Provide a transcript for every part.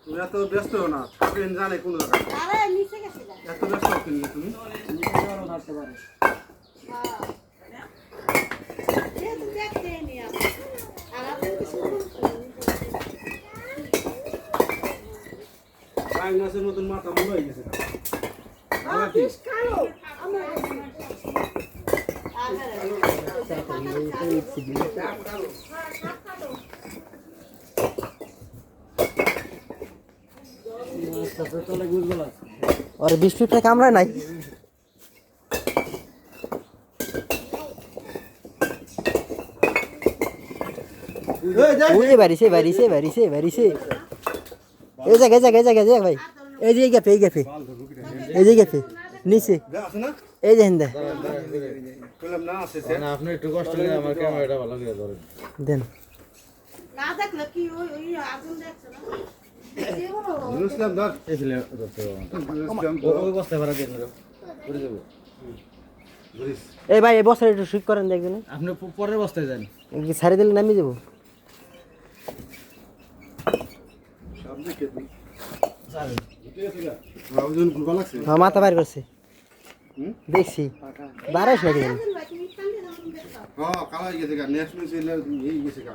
তুমি এত ব্যস্ত হও না, ট্রেন জানে কোন জায়গায়। এত ব্যস্ত হও কেন তুমি? মাছের মতন মাথা মনে হয়ে গেছে। और 20 फीट कामरा নাই ওই বাড়িছে এই জায়গা ভাই এই যে গেপে নিচে এই যে হিন্দা বললাম না আছে না আপনি একটু কষ্ট করে আমার ক্যামেরাটা ভালো করে ধরেন দেন না দেখলে কি ওই আগুন দেখছ না মুসলিম ধর এসলে ধরতে ওই বস্তা ভরা দেন করে দেব এই ভাই এই বস্তা একটু ঠিক করেন দেখবেন আপনি পরের বস্তায় যান কি ছাড়ে দিলে নামি যাব সামনে কে তুই ঠিক আছে গা ওজন গুলো লাগছে হ্যাঁ মাথা বাইর করছে দেখছি বারাস নাকি হ্যাঁ কালা হয়ে গেছে গা ন্যাশনাল সেলে এই গেছে গা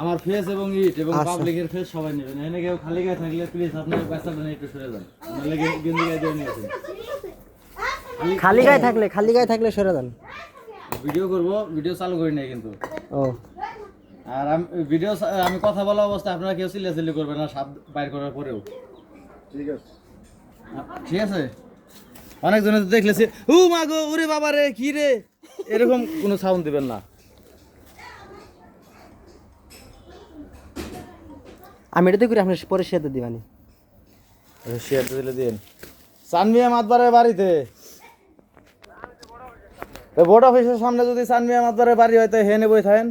আমার ফেস এবং ইট এবং আচ্ছা। পাবলিকের ফেস সবাই নেবেন এনে কেউ খালি গায়ে থাকলে প্লিজ আপনার বাচ্চাটা নিয়ে একটু সরে যান নাহলে গেঞ্জি গায়ে দিয়ে নিয়েছেন খালি গায়ে থাকলে সরে দেন ভিডিও করব ভিডিও চালু করি নাই কিন্তু ও আর আমি কথা বলা অবস্থায় আপনারা কেউ চিল্লাচিল্লি করবেন না শব্দ বাইর করার পরেও ঠিক আছে অনেকজনে তো দেখলেছি ও মা গো ওরে বাবা রে কি রে এরকম কোনো সাউন্ড দিবেন না আমি এটা তো করি আপনার পরে শেয়ার দিবানি শেয়ার দিলে দিন সানমিয়া মাতবারের বাড়িতে বোর্ড অফিসের সামনে যদি সানমিয়া মাতবারের বাড়ি হয় তো হেনে বই থাকেন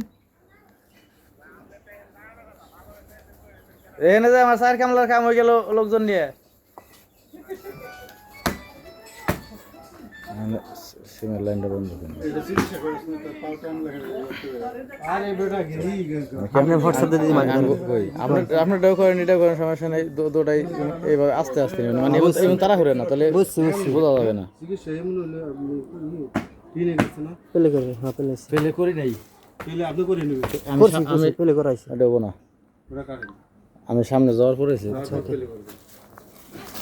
এখানে যে আমার সার কামলার কাম হয়ে গেল লোকজন নিয়ে সিমের লাইনটা বন্ধ করুন আপনি হোয়াটসঅ্যাপ দিয়ে দিবেন আপনার ডাও করেন এটা করেন সমস্যা নেই দুটাই এইভাবে আস্তে আস্তে নেবেন মানে এবং তারা করে না তাহলে বোঝা যাবে না চিকিৎসা এমন হলে আপনি কিনে গেছে না পেলে করবে হ্যাঁ ফেলে করি নাই পেলে আপনি করে নেবেন আমি পেলে করাইছি দেবো না ওরা কাটেন আমি সামনে যাওয়ার পরেছি তারপর পেলে করবেন